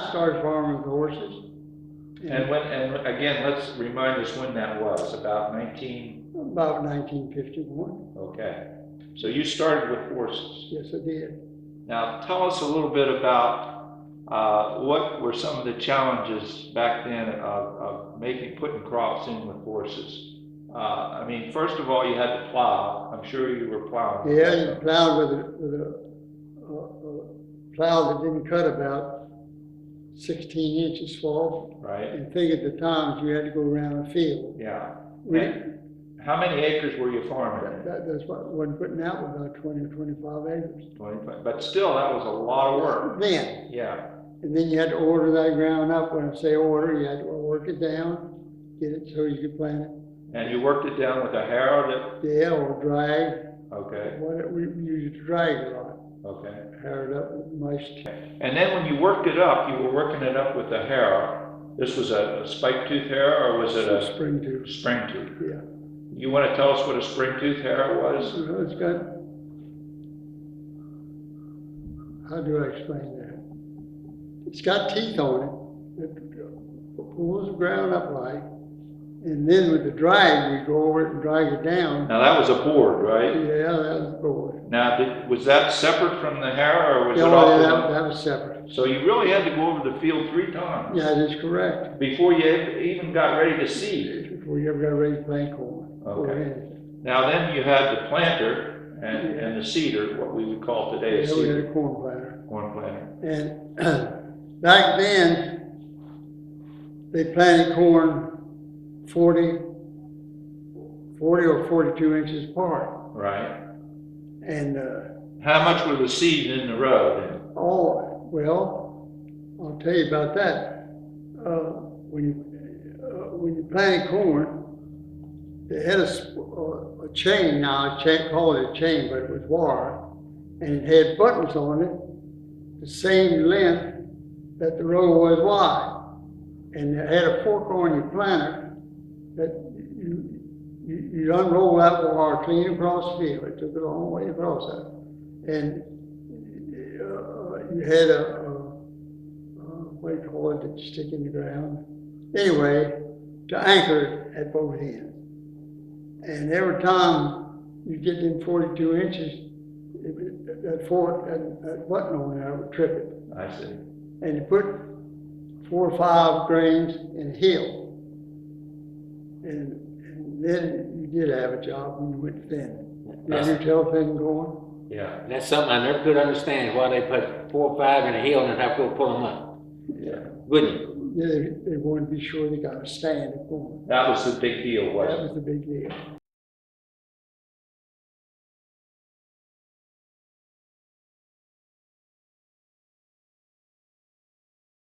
started farming with horses. And again, let's remind us when that was, about 19, About 1951. okay. So you started with horses. Yes, I did. Now, tell us a little bit about what were some of the challenges back then of putting crops in with horses? I mean, first of all, you had to plow. I'm sure you were plowing. Yeah, you plowed with a plow that didn't cut about 16 inches full. Right. And figured the times you had to go around the field. Yeah. And how many acres were you farming? that's what wasn't putting out about 20 or 25 acres. 20, but still, that was a lot of work. Then. Yeah. And then you had to order that ground up. When I say order, you had to work it down, get it so you could plant it. And you worked it down with a harrow? Yeah, or drag. Okay. We used to drag a lot. Okay. Harrowed up with mice. And then when you worked it up, you were working it up with a harrow. This was a spike tooth harrow, or was it a spring tooth? Spring tooth. Yeah. You want to tell us what a spring tooth harrow was? It's got, how do I explain that? It's got teeth on it that pulls the ground up like, and then with the drag, we go over it and drag it down. Now that was a board, right? Yeah, that was a board. Now, was that separate from the harrow, or was Yeah, it all? that was separate. So you really had to go over the field 3 times. Yeah, that is correct. Before you even got ready to seed. Before you ever got ready to plant corn. Okay. Now then you had the planter and the seeder, what we would call today a Yeah, we had seeder. a corn planter. Corn planter. And back then, they planted corn 40 or 42 inches apart. Right. And How much were the seeds in the row then? well, I'll tell you about that. When you planted corn, they had a chain. Now I can't call it a chain, but it was wire, and it had buttons on it, the same length that the row was wide, and it had a fork on your planter that you unroll that wire clean across the field. It took a long way across that, and you had what do you call it, that you stick in the ground? Anyway, to anchor it at both ends. And every time you get in 42 inches, that fork, that button on there would trip it. I see. And you put 4 or 5 grains in a hill. And then you did have a job when you went thin. Did you tell thin going? Yeah. That's something I never could understand, why they put 4 or 5 in a hill and have to go pull them up. Yeah. Wouldn't you? Yeah, they wanted to be sure they got a stand of corn. That was the big deal, That wasn't was the big deal.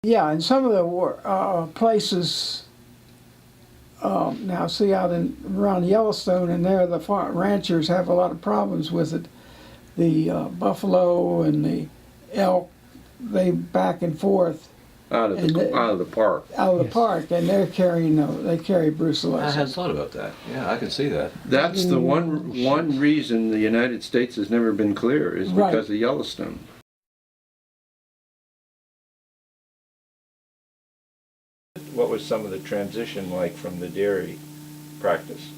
Yeah, and some of the places, now see out around Yellowstone and there, the ranchers have a lot of problems with it. The buffalo and the elk, they back and forth out of the park. out of the park, and they carry I brucellosis. hadn't thought about that. Yeah, I can see that. That's the one reason the United States has never been clear is Right. because of Yellowstone. What was some of the transition like from the dairy practice?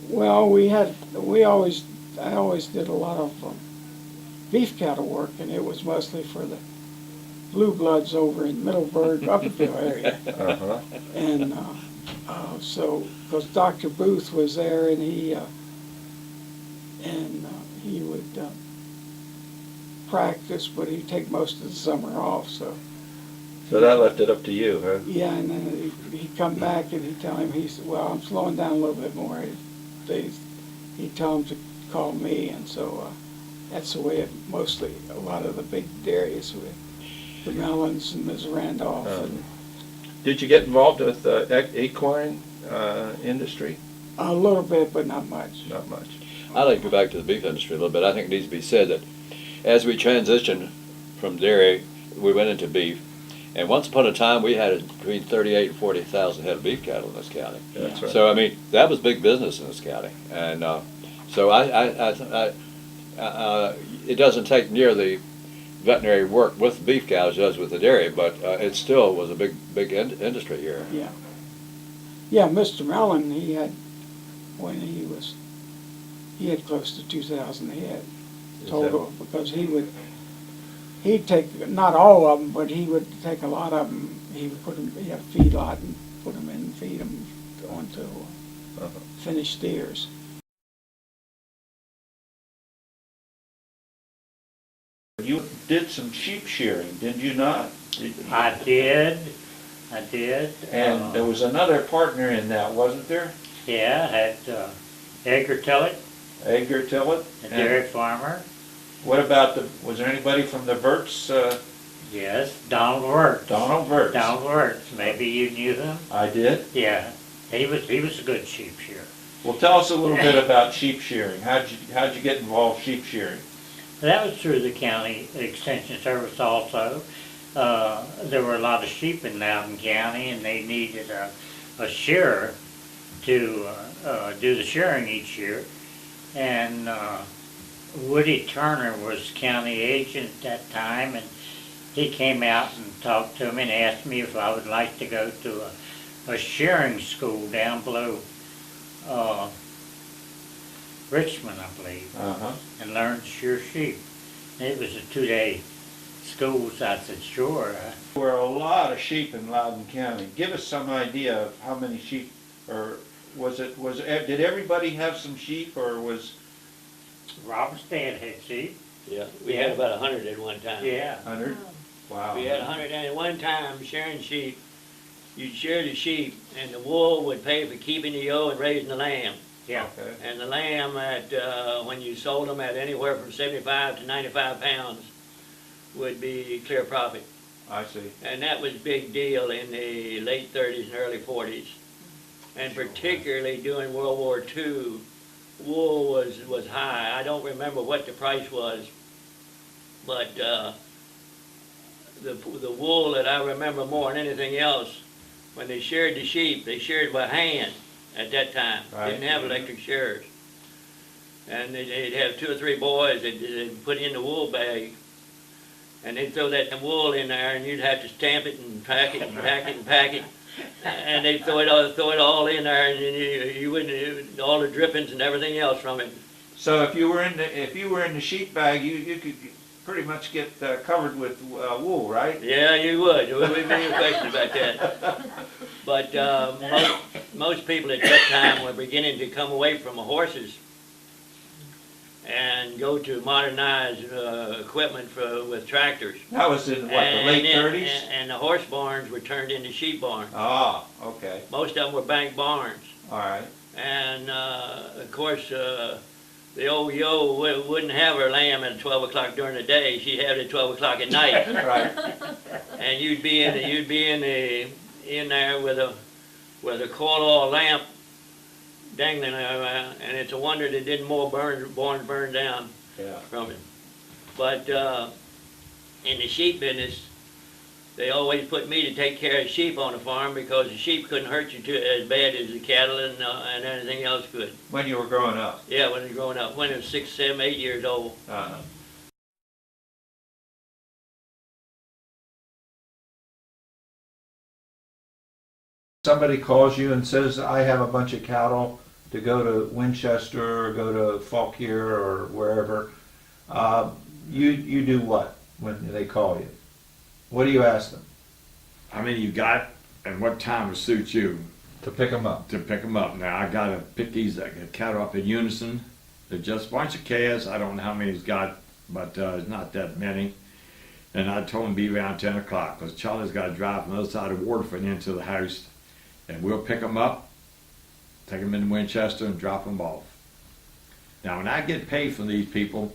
Well, I always did a lot of beef cattle work, and it was mostly for the blue bloods over in Middleburg, Upperville area. Uh-huh. And so, because Dr. Booth was there, and he would practice, but he'd take most of the summer off. So that left it up to you, huh? yeah, and then he'd come back and he'd tell him, he said, "Well, I'm slowing down a little bit more." He'd tell him to call me, and so that's the way mostly a lot of the big dairies with the Mellons and Ms. Randolph. And Did you get involved with the equine industry? a little bit, but not much. Not much. I'd like to go back to the beef industry a little bit. I think it needs to be said that as we transitioned from dairy, we went into beef. And once upon a time, we had between 38 and 40,000 head of beef cattle in this county. That's right. So, I mean, that was big business in this county. And so it doesn't take near the veterinary work with beef cows as does with the dairy, but it still was a big industry here. Yeah. Yeah, Mr. Mellon, he had close to 2,000 head total, because he'd take, not all of them, but he would take a lot of them. He would put them, he had a feedlot and put them in and feed them onto finished steers. You did some sheep shearing, did you not? I did. And there was another partner in that, wasn't there? Yeah, I had Edgar Tillett, Edgar Tillett? a And dairy farmer. what about was there anybody from the Verts? Yes, Donald Wirtz. Donald Verts? Donald Wirtz. Maybe you knew him. I did. Yeah, he was a good sheep shearer. Well, tell us a little bit about sheep shearing. How'd you get involved sheep shearing? That was through the county extension service also. There were a lot of sheep in Loudoun County, and they needed a shearer to do the shearing each year. And Woody Turner was county agent at that time, and he came out and talked to me and asked me if I would like to go to a shearing school down below Richmond, I believe, Uh-huh. and learn to shear sheep. It was a 2-day school, so I said, sure. There were a lot of sheep in Loudoun County. Give us some idea of how many sheep, or did everybody have some sheep, or was Robert's dad had sheep. Yeah, we had about 100 at one time. Yeah. 100? Wow. We had 100, and at one time, shearing sheep, you'd shear the sheep, and the wool would pay for keeping the ewe and raising the lamb. Yeah. Okay. And the lamb, when you sold them at anywhere from 75 to 95 pounds, would be clear profit. I see. And that was a big deal in the late 30s and early 40s. And particularly during World War II, wool was high. I don't remember what the price was, but the wool that I remember more than anything else, when they sheared the sheep, they sheared by hand at that time. Right. Didn't have electric shearers. And they'd have 2 or 3 boys that put in the wool bag, and they'd throw that wool in there, and you'd have to stamp it and pack it and pack it and pack it. And they'd throw it all in there, and you wouldn't, all the drippings and everything else from it. So if you were in the sheep bag, you could pretty much get covered with wool, right? Yeah, you would. There wouldn't be any question about that. But most people at that time were beginning to come away from the horses and go to modernized equipment with tractors. That was in the late 30s? And the horse barns were turned into sheep barns. Ah, okay. Most of them were bank barns. All right. And of course, the old ewe wouldn't have her lamb at 12 o'clock during the day. She'd have it at 12 o'clock at night. Right. And you'd be in there with a coil oil lamp dangling there, and it's a wonder that didn't more barns burn down Yeah. from it. But in the sheep business, they always put me to take care of sheep on the farm, because the sheep couldn't hurt you as bad as the cattle and anything else could. When you were growing up? Yeah, when I was growing up, when I was 6, 7, 8 years old. Uh-huh. Somebody calls you and says, I have a bunch of cattle to go to Winchester or go to Fauquier or wherever. You do what when they call you? What do you ask them? How many you got and what time would suit you To pick them up. to pick them up? Now, I got to pick these cattle up in unison. They're just a bunch of calves. I don't know how many he's got, but it's not that many. And I told him to be around 10 o'clock, because Charlie's got to drive from the other side of Waterford into the house, and we'll pick them up, take them into Winchester, and drop them off. Now, when I get paid from these people,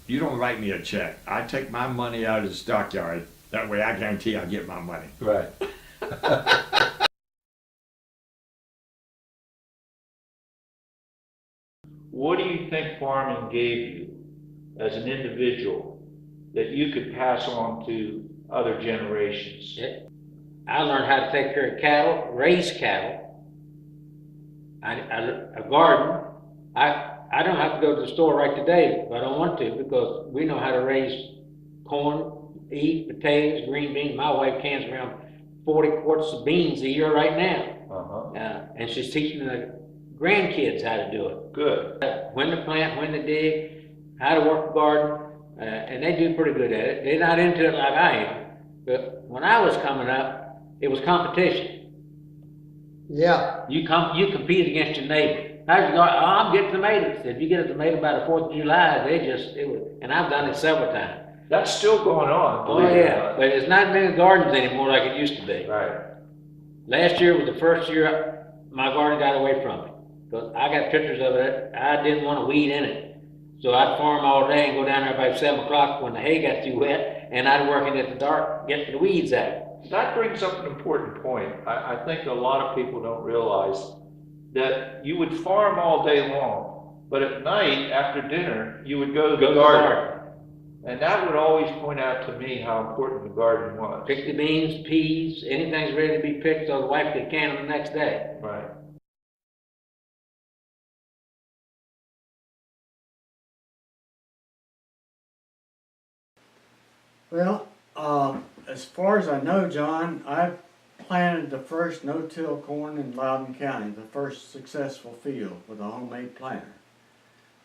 you don't write me a check. I take my money out of the stockyard. That way I guarantee I'll get my money. Right. What do you think farming gave you as an individual that you could pass on to other generations? I learned how to take care of cattle, raise cattle. A garden. I don't have to go to the store right today if I don't want to, because we know how to raise corn, eat, potatoes, green beans. My wife cans around 40 quarts of beans a year right now. And she's teaching the grandkids how to do it. Good. When to plant, when to dig, how to work the garden, and they do pretty good at it. They're not into it like I am. But when I was coming up, it was competition. Yeah, You compete against your neighbor. How's your garden? Oh, I'm getting tomatoes. If you get a tomato by the 4th of July, and I've done it several times. That's still going on, Oh, believe it or yeah, not. but it's not many gardens anymore like it used to be. Right. Last year was the first year my garden got away from me. Because I got pictures of it, I didn't want to weed in it. So I'd farm all day and go down there by 7 o'clock when the hay got too wet, and I'd work in at the dark, getting the weeds out. That brings up an important point. I think a lot of people don't realize that you would farm all day long, but at night, after dinner, you would go to the garden. And that would always point out to me how important the garden was. Pick the beans, peas, anything's ready to be picked, so the wife could can them the next day. Right. Well, as far as I know, John, I planted the first no-till corn in Loudoun County, the first successful field with a homemade planter.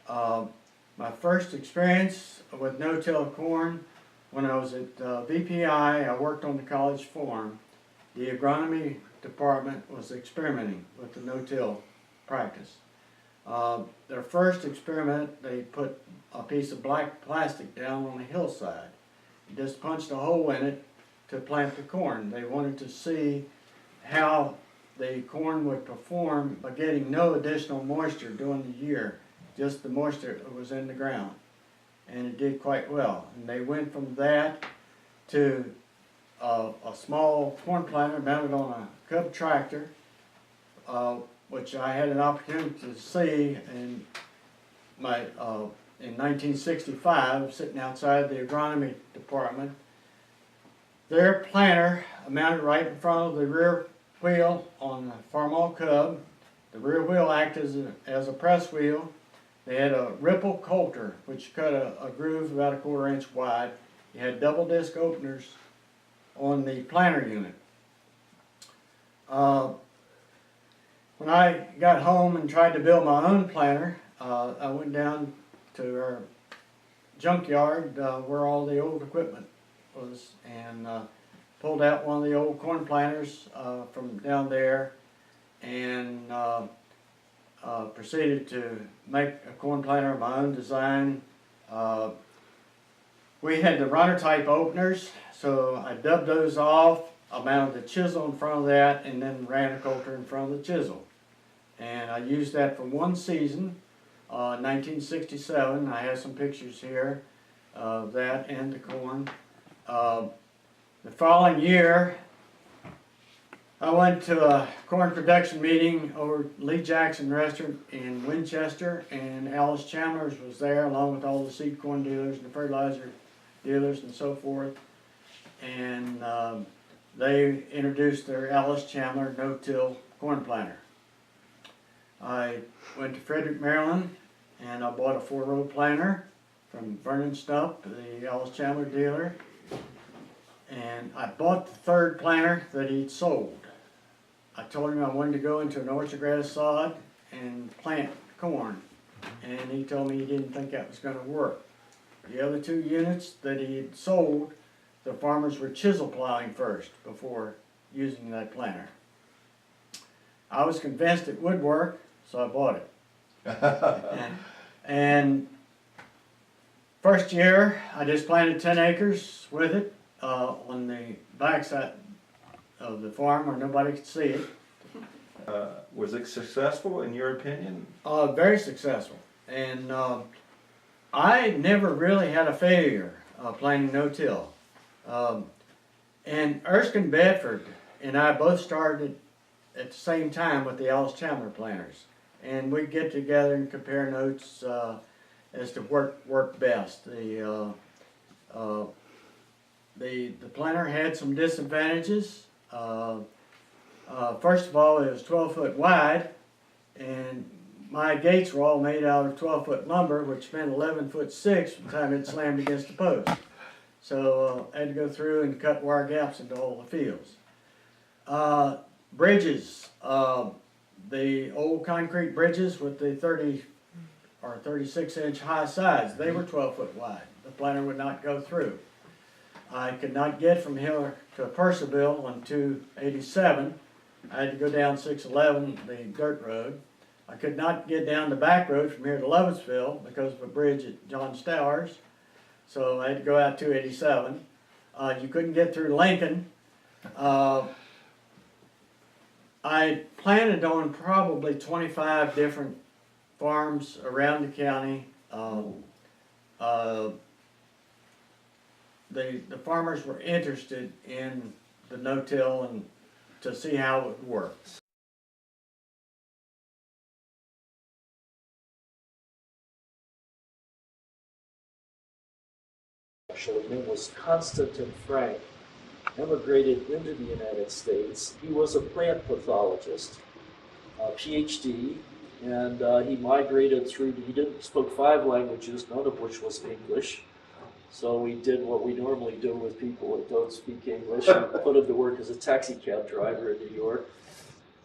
My first experience with no-till corn, when I was at VPI, I worked on the college farm. The agronomy department was experimenting with the no-till practice. Their first experiment, they put a piece of black plastic down on a hillside. Just punched a hole in it to plant the corn. They wanted to see how the corn would perform by getting no additional moisture during the year, just the moisture that was in the ground. And it did quite well. And they went from that to a small corn planter mounted on a Cub tractor, which I had an opportunity to see in my in 1965, sitting outside the agronomy department. Their planter mounted right in front of the rear wheel on the Farmall Cub. The rear wheel acted as a press wheel. They had a Ripple coulter, which cut a groove about a 1/4 inch wide. You had double disc openers on the planter unit. When I got home and tried to build my own planter, I went down to our junkyard where all the old equipment was, and pulled out one of the old corn planters from down there, and proceeded to make a corn planter of my own design. We had the runner type openers, so I dubbed those off. I mounted the chisel in front of that, and then ran a coulter in front of the chisel. And I used that for one season, 1967. I have some pictures here of that and the corn. The following year, I went to a corn production meeting over at Lee Jackson Restaurant in Winchester, and Alice Chandler's was there along with all the seed corn dealers and the fertilizer dealers and so forth. And they introduced their Alice Chandler no-till corn planter. I went to Frederick, Maryland, and I bought a 4-row planter from Vernon Stump, the Alice Chandler dealer. And I bought the third planter that he'd sold. I told him I wanted to go into an orchard grass sod and plant corn. And he told me he didn't think that was going to work. The other 2 units that he had sold, the farmers were chisel plowing first before using that planter. I was convinced it would work, so I bought it. And first year, I just planted 10 acres with it on the backside of the farm where nobody could see it. Was it successful in your opinion? Very successful. And I never really had a failure planting no-till. And Erskine Bedford and I both started at the same time with the Alice Chandler planters. And we'd get together and compare notes as to what worked best. The planter had some disadvantages. First of all, it was 12 foot wide, and my gates were all made out of 12-foot lumber, which meant 11'6" by the time it slammed against the post. So I had to go through and cut wire gaps into all the fields. Bridges, the old concrete bridges with the 30 or 36-inch high sides, they were 12 foot wide. The planter would not go through. I could not get from here to Purcellville on 287. I had to go down 611, the dirt road. I could not get down the back road from here to Lovettsville because of a bridge at John Stowers. So I had to go out 287. You couldn't get through Lincoln. I planted on probably 25 different farms around the county. The farmers were interested in the no-till and to see how it works. Actually, his name was Constantin Frank, emigrated into the United States. He was a plant pathologist, a PhD, and he migrated through, he spoke 5 languages, none of which was English. So we did what we normally do with people that don't speak English. We put him to work as a taxi cab driver in New York.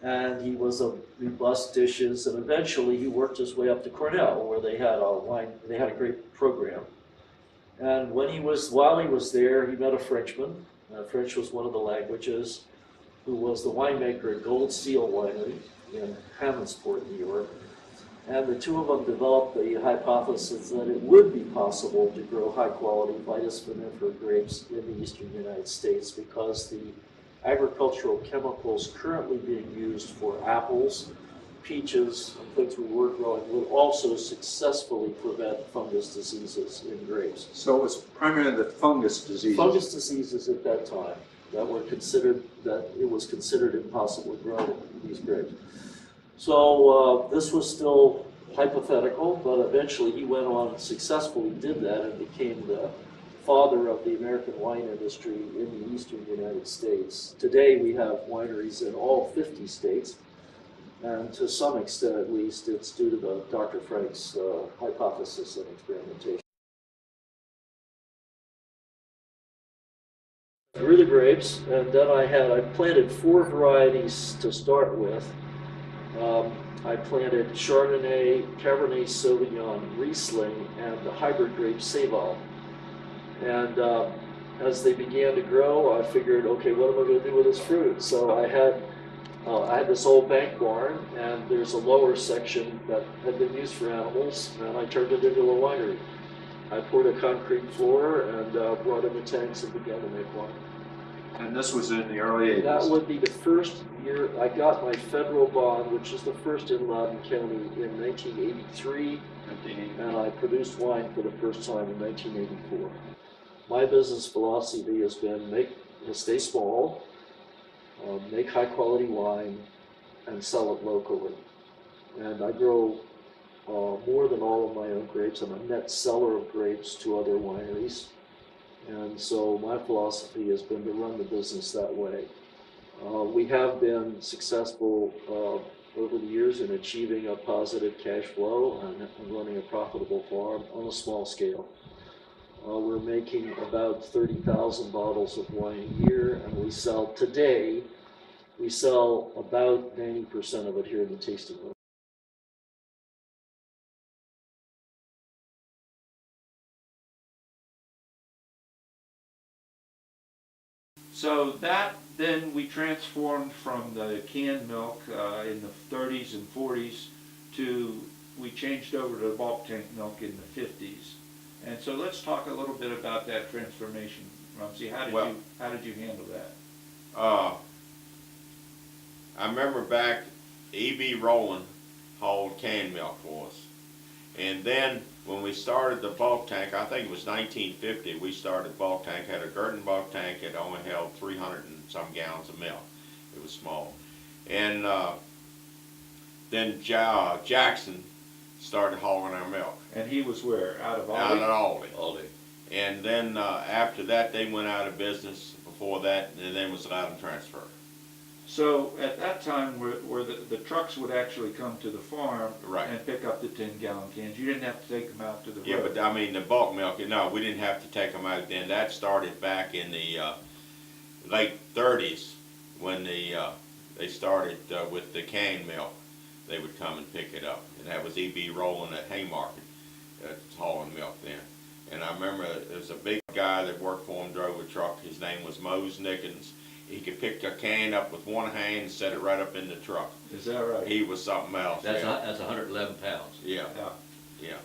And he was we bust dishes, and eventually he worked his way up to Cornell, where they had a great program. And while he was there, he met a Frenchman. French was one of the languages, who was the winemaker at Gold Seal Winery in Hammondsport, New York. And the two of them developed the hypothesis that it would be possible to grow high-quality Vitis vinifera grapes in the eastern United States because the agricultural chemicals currently being used for apples, peaches, and things we were growing would also successfully prevent fungus diseases in grapes. So it was primarily the fungus diseases. Fungus diseases at that time that it was considered impossible to grow these grapes. So this was still hypothetical, but eventually he went on and successfully did that and became the father of the American wine industry in the eastern United States. Today we have wineries in all 50 states, and to some extent at least it's due to Dr. Frank's hypothesis and experimentation. Grew the grapes, and then I planted 4 varieties to start with. I planted Chardonnay, Cabernet Sauvignon, Riesling, and the hybrid grape Seyval. And as they began to grow, I figured, okay, what am I going to do with this fruit? So I had this old bank barn, and there's a lower section that had been used for animals, and I turned it into a winery. I poured a concrete floor and brought in the tanks and began to make wine. And this was in the early 80s. That would be the first year I got my federal bond, which is the first in Loudoun County, in 1983, and I produced wine for the first time in 1984. My business philosophy has been stay small, make high quality wine, and sell it locally. And I grow more than all of my own grapes. I'm a net seller of grapes to other wineries. And so my philosophy has been to run the business that way. We have been successful over the years in achieving a positive cash flow and running a profitable farm on a small scale. We're making about 30,000 bottles of wine a year, and we sell about 90% of it here in the tasting room. So that, then we transformed from the canned milk in the 30s and 40s to, we changed over to bulk tank milk in the 50s. And so let's talk a little bit about that transformation, Rumsey. How did you handle that? I remember back, E.B. Rowland hauled canned milk for us. And then when we started the bulk tank, I think it was 1950, we started bulk tank, had a Girton bulk tank. It only held 300 and some gallons of milk. It was small. And then Jackson started hauling our milk. And he was where? Out of Aldi? Out of Aldi. And then after that, they went out of business. Before that, and then was Loudoun Transfer. So at that time, where the trucks would actually come to the farm Right. and pick up the 10-gallon cans, you didn't have to take them out to the road. Yeah, but I mean, the bulk milk, no, we didn't have to take them out then. That started back in the late 30s when they started with the canned milk. They would come and pick it up. And that was E.B. Rowland at Haymarket hauling milk then. And I remember there was a big guy that worked for him, drove a truck. His name was Mose Nickens. He could pick a can up with one hand and set it right up in the truck. Is that right? He was something else. That's, yeah. that's 111 pounds. Yeah, Yeah. yeah.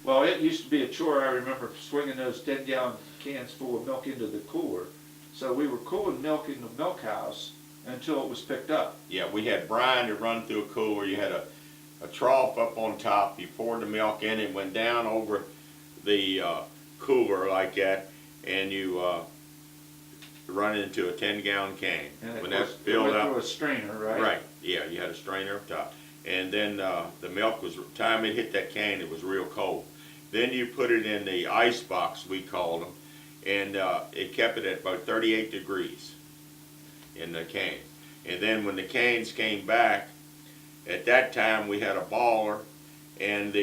Well, it used to be a chore. I remember swinging those 10-gallon cans full of milk into the cooler. So we were cooling milk in the milk house until it was picked up. Yeah, we had brine to run through a cooler. You had a trough up on top. You poured the milk in. It went down over the cooler like that, and you run it into a 10-gallon can. And when it that's went filled through up, a strainer, right? right? Yeah, you had a strainer up top, and then the milk was time it hit that can, it was real cold. Then you put it in the ice box, we called them, and it kept it at about 38 degrees in the can. And then when the cans came back, at that time we had a baller, and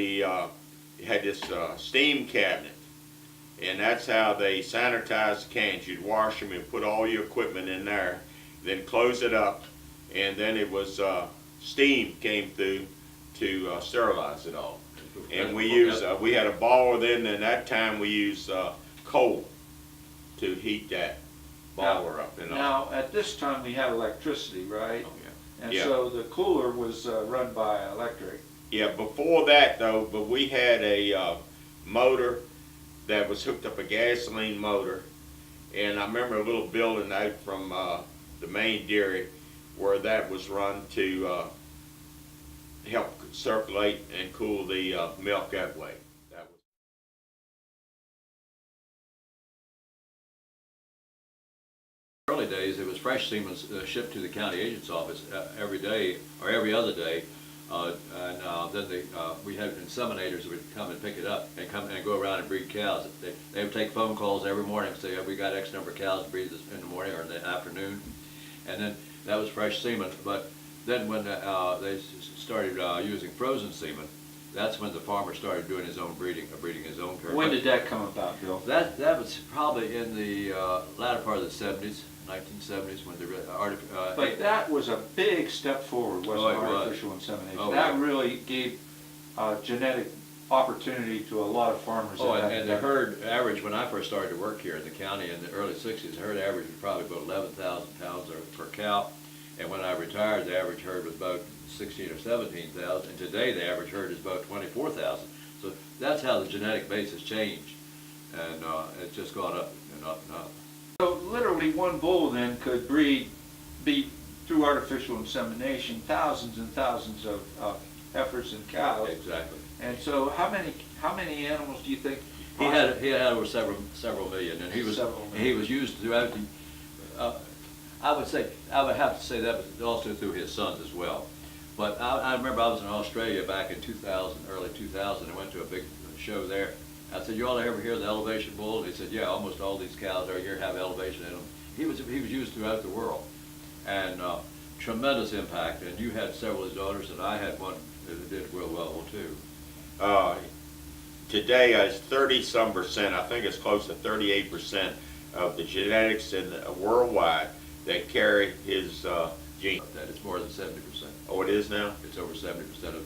had this steam cabinet, and that's how they sanitized the cans. You'd wash them and put all your equipment in there, then close it up, and then it was steam came through to sterilize it all. And we used we had a baller then, and that time we used coal to heat that baller up. And Now, at this time, we had electricity, right? Oh, yeah. And Yeah. so the cooler was run by electric. Yeah, before that though, but we had a motor that was hooked up, a gasoline motor, and I remember a little building out from the main dairy where that was run to help circulate and cool the milk that way. That was Early days, it was fresh semen shipped to the county agent's office every day or every other day, and then we had inseminators that would come and pick it up and come and go around and breed cows. They would take phone calls every morning and say, we got X number of cows to breed this in the morning or in the afternoon, and then that was fresh semen. But then when they started using frozen semen, that's when the farmer started doing his own breeding his own herd. When did that come about, Bill? That was probably in the latter part of the 70s, 1970s, when the But that was a big step forward, wasn't Oh, it was. artificial insemination? Oh, that yeah. really gave genetic opportunity to a lot of farmers. Oh, that had and the that. herd average, when I first started to work here in the county in the early 60s, the herd average was probably about 11,000 pounds per cow. And when I retired, the average herd was about 16 or 17,000. And today, the average herd is about 24,000. So that's how the genetic base has changed. And it's just gone up and up and up. So literally one bull then could be through artificial insemination, thousands and thousands of heifers and cows. Exactly. And so how many animals do you think? He had over several million, and he was Several million. he was used throughout the. I would have to say that was also through his sons as well. But I remember I was in Australia back in 2000, early 2000, and went to a big show there. I said, "You all ever hear the elevation bull?" And they said, "Yeah, almost all these cows out here have elevation in them." He was used throughout the world, and tremendous impact. And you had several of his daughters, and I had one that did real well too. today it's 30-some%. I think it's close to 38% of the genetics worldwide that carry his gene. That it's more than 70%. Oh, it is now? It's over 70% of,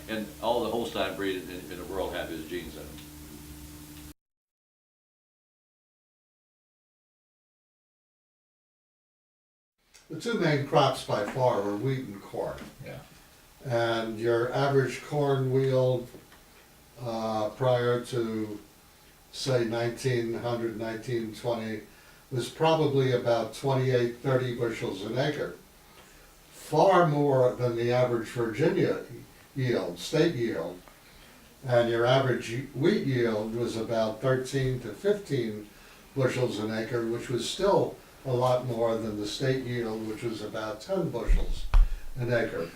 and all the Holstein breed in the world have his genes in them. The two main crops by far were wheat and corn. Yeah. And your average corn yield prior to, say, 1900, 1920 was probably about 28, 30 bushels an acre. Far more than the average Virginia yield, state yield. And your average wheat yield was about 13 to 15 bushels an acre, which was still a lot more than the state yield, which was about 10 bushels an acre.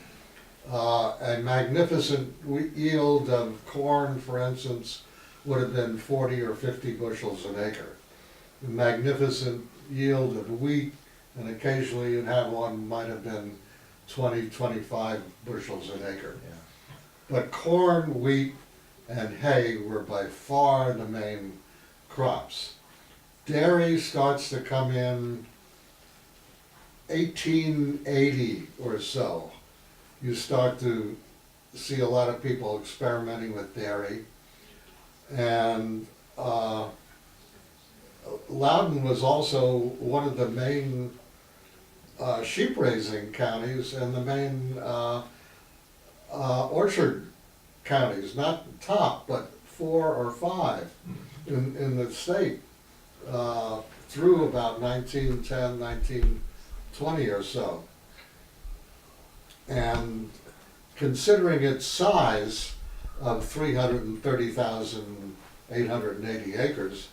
A magnificent yield of corn, for instance, would have been 40 or 50 bushels an acre. A magnificent yield of wheat And occasionally you'd have one might have been 20, 25 bushels an acre. But corn, wheat, and hay were by far the main crops. Dairy starts to come in 1880 or so. You start to see a lot of people experimenting with dairy. And Loudoun was also one of the main sheep raising counties and the main orchard counties, not the top, but 4 or 5 in the state through about 1910, 1920 or so. And considering its size of 330,880 acres,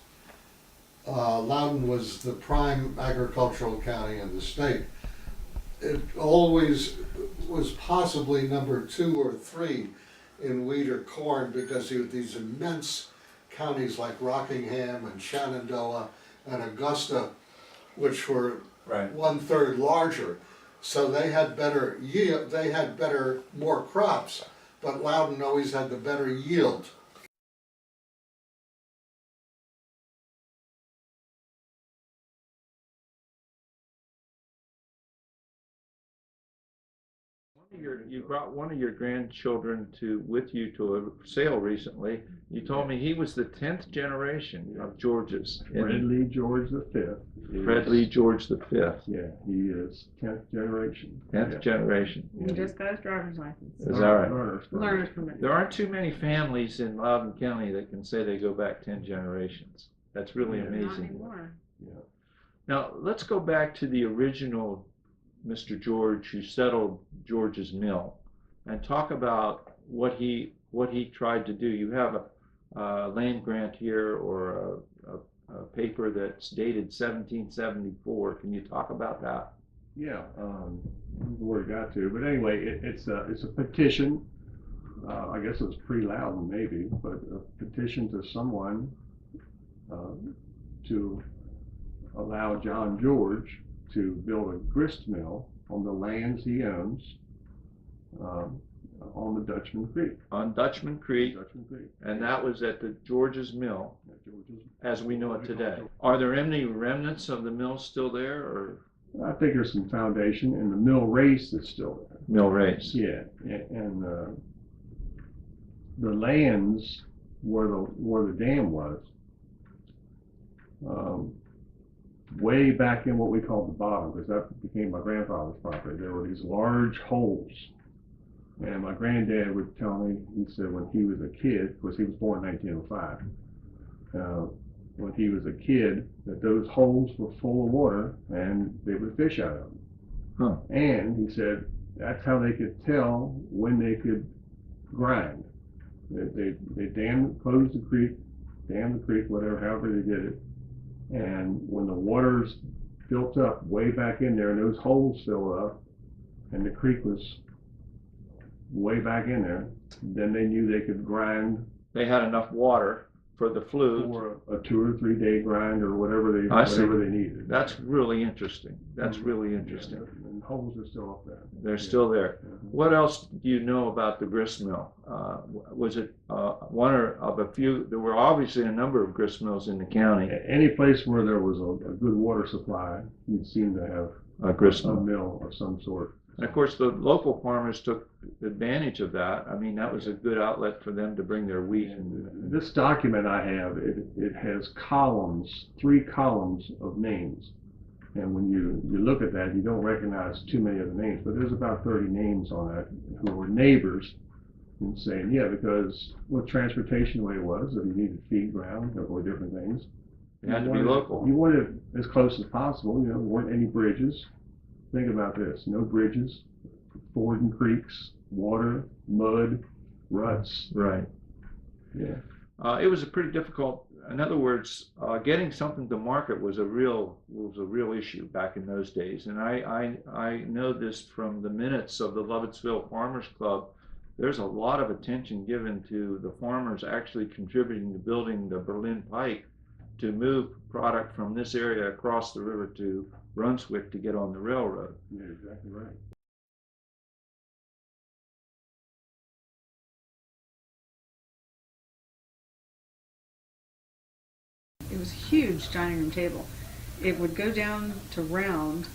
Loudoun was the prime agricultural county in the state. It always was possibly number 2 or 3 in wheat or corn because you had these immense counties like Rockingham and Shenandoah and Augusta, which were 1/3 larger. So they had better yield, they had more crops, but Loudoun always had the better yield. You brought one of your grandchildren with you to a sale recently. You told me he was the 10th generation of George's. Fred Lee George the Fifth. Fred Lee George the Fifth. Yeah, he is 10th generation. 10th generation. He just got his driver's license. Is that right? Learner's permit. There aren't too many families in Loudoun County that can say they go back 10 generations. That's really Not amazing. anymore. Now, let's go back to the original Mr. George who settled George's Mill and talk about what he tried to do. You have a land grant here or a paper that's dated 1774. Can you talk about that? Yeah, where it got to, but anyway, it's a petition. I guess it was pre-Loudoun maybe, but a petition to someone to allow John George to build a grist mill on the lands he owns on the Dutchman Creek. On Dutchman Creek, and that was at the George's Mill, as we know it today. Are there any remnants of the mill still there, or? I think there's some foundation, and the mill race is still there. Mill race. Yeah, and the lands where the dam was, way back in what we call the bottom, because that became my grandfather's property. There were these large holes, and my granddad would tell me, he said when he was a kid, because he was born in 1905, when he was a kid, that those holes were full of water and they would fish out of them. Huh. And he said that's how they could tell when they could grind. They closed the creek, dammed the creek, whatever, however they did it. And when the waters built up way back in there and those holes filled up and the creek was way back in there, then they knew they could grind. They had enough water for the flute. For a 2 or 3 day grind or whatever they needed. That's really interesting. That's really interesting. Yeah, and holes are still up there. They're still there. What else do you know about the grist mill? Was it one of a few? There were obviously a number of grist mills in the county. Any place where there was a good water supply, you'd seem to have a grist mill of some sort. And of course, the local farmers took advantage of that. I mean, that was a good outlet for them to bring their wheat. And this document I have, it has columns, 3 columns of names. And when you look at that, you don't recognize too many of the names, but there's about 30 names on that who were neighbors and saying, yeah, because what transportation way was, that you needed feed ground or different things. It had to be local. You wanted it as close as possible. You know, there weren't any bridges. Think about this, no bridges, fording creeks, water, mud, ruts. Right. Yeah. It was a pretty difficult, in other words, getting something to market was a real issue back in those days. And I know this from the minutes of the Lovettsville Farmers Club. There's a lot of attention given to the farmers actually contributing to building the Berlin Pike to move product from this area across the river to Brunswick to get on the railroad. You're exactly right. It was a huge dining room table. It would go down to round,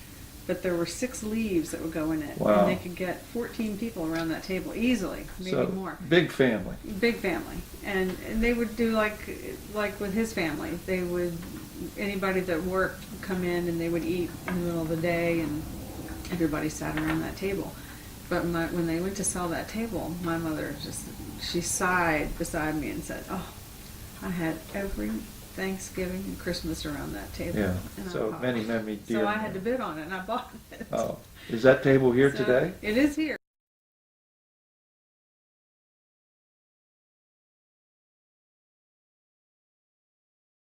but there were 6 leaves that would go in it. Wow. And they could get 14 people around that table easily, maybe So, more. big family. Big family. And they would do like with his family. They would, anybody that worked would come in and they would eat in the middle of the day and everybody sat around that table. But when they went to sell that table, my mother she sighed beside me and said, "Oh, I had every Thanksgiving and Christmas around that table." Yeah, And I so bought many, it. many dear. So I had to bid on it and I bought it. Oh, is that table here So today? It is here.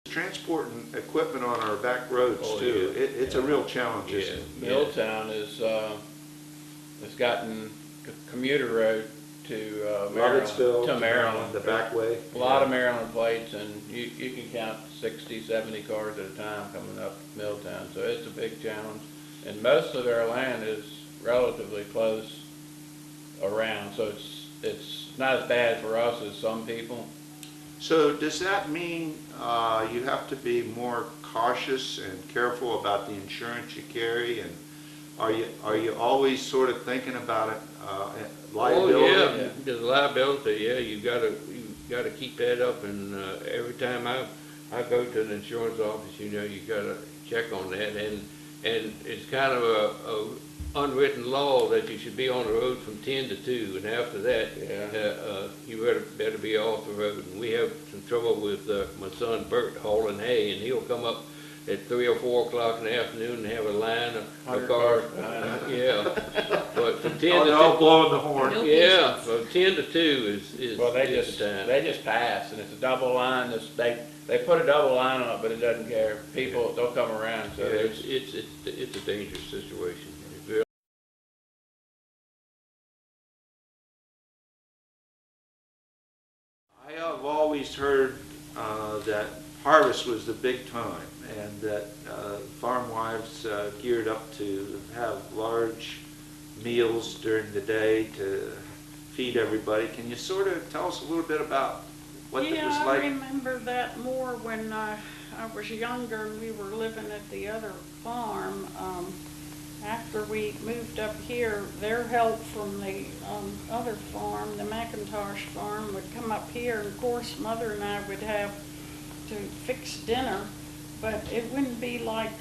Transporting equipment on our back roads Oh, too, yeah. it's a real challenge, Yeah, isn't it? Milltown has gotten commuter road to Maryland. Lovettsville, To Maryland. the back way. A lot of Maryland plates, and you can count 60, 70 cars at a time coming up Milltown, so it's a big challenge. And most of their land is relatively close around, so it's not as bad for us as some people. So does that mean you have to be more cautious and careful about the insurance you carry, and are you always sort of thinking about it, liability? Oh, yeah, there's liability, yeah, you gotta keep that up, and every time I go to an insurance office, you gotta check on that, and it's kind of a unwritten law that you should be on the road from 10 to 2, and after that, you better be off the road. And we have some trouble with my son Bert hauling hay, and he'll come up at 3 or 4 o'clock in the afternoon and have a line of cars. Yeah, but from 10 to 2. blowing the horn. Yeah, from 10 to 2 is Well, they is the time. just pass, and it's a double line. They put a double line on it, but it doesn't care. People, they'll come around. So So it's a dangerous situation. It's very I have always heard that harvest was the big time, and that farm wives geared up to have large meals during the day to feed everybody. Can you sort of tell us a little bit about what it was Yeah, I like? remember that more when I was younger and we were living at the other farm. After we moved up here, their help from the other farm, the McIntosh farm, would come up here, and of course Mother and I would have to fix dinner, but it wouldn't be like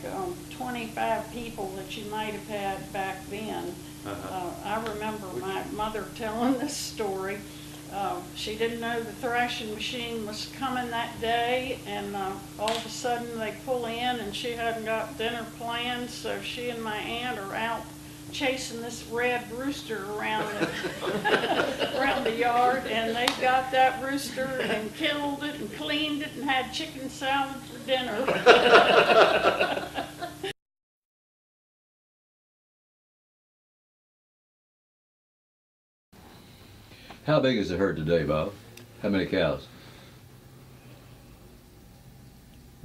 25 people that you might have had back then. I remember my mother telling this story. She didn't know the thrashing machine was coming that day, and all of a sudden they pull in and she hadn't got dinner planned, so she and my aunt are out chasing this red rooster around around the yard, and they got that rooster and killed it and cleaned it and had chicken salad for dinner. How big is the herd today, Bob? How many cows?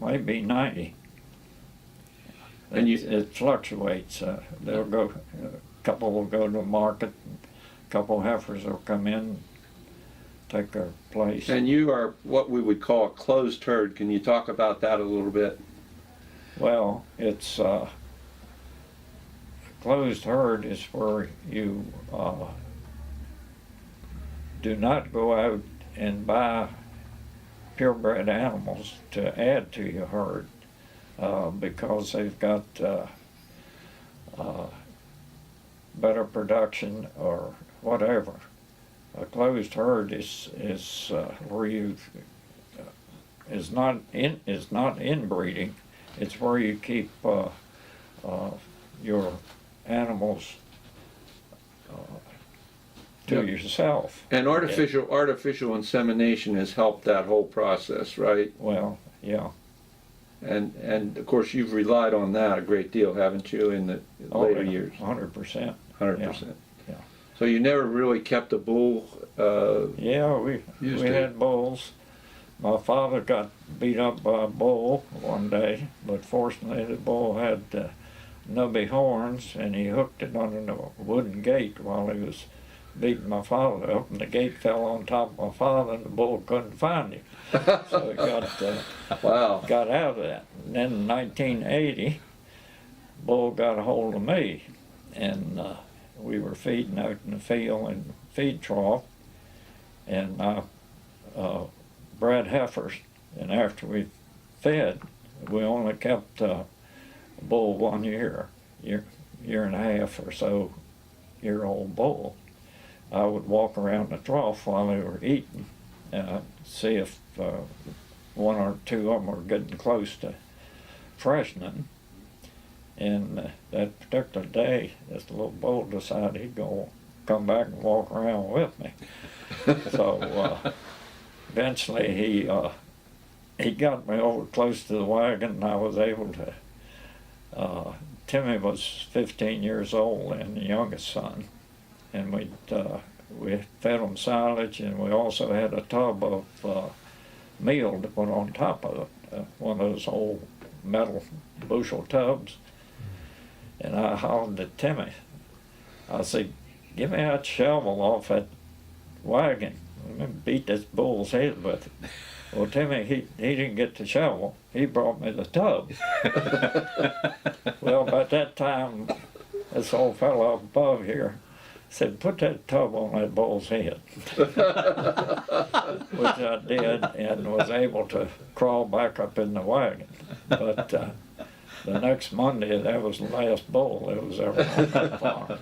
might be 90. And It fluctuates. They'll go, a couple will go to market, a couple heifers will come in, take their place. And you are what we would call a closed herd. Can you talk about that a little bit? Well, it's a closed herd is where you do not go out and buy purebred animals to add to your herd because they've got better production or whatever. A closed herd is where you is not inbreeding. It's where you keep your animals to Yep. yourself. And artificial insemination has helped that whole process, right? Well, yeah. And of course you've relied on that a great deal, haven't you, in the later years? 100%. 100%. Yeah. So you never really kept a bull? Yeah, we had bulls. My father got beat up by a bull one day, but fortunately the bull had nubby horns, and he hooked it under the wooden gate while he was beating my father up, and the gate fell on top of my father, and the bull couldn't find him. So he got out of that. And then in 1980, bull got a hold of me, and we were feeding out in the field in the feed trough, and I bred heifers, and after we fed, we only kept a bull 1 year and a half or so, year-old bull. I would walk around the trough while they were eating, see if one or two of them were getting close to freshening. And that particular day, this little bull decided he'd come back and walk around with me. So eventually he got me over close to the wagon, and I was able to. Timmy was 15 years old and the youngest son, and we fed him silage, and we also had a tub of meal to put on top of it, one of those old metal bushel tubs. And I hollered at Timmy. I said, "Give me that shovel off that wagon. Let me beat this bull's head with it." Well, Timmy, he didn't get the shovel. He brought me the tub. Well, by that time, this old fellow up above here said, "Put that tub on that bull's head." Which I did, and was able to crawl back up in the wagon. But the next Monday, that was the last bull that was ever on that farm.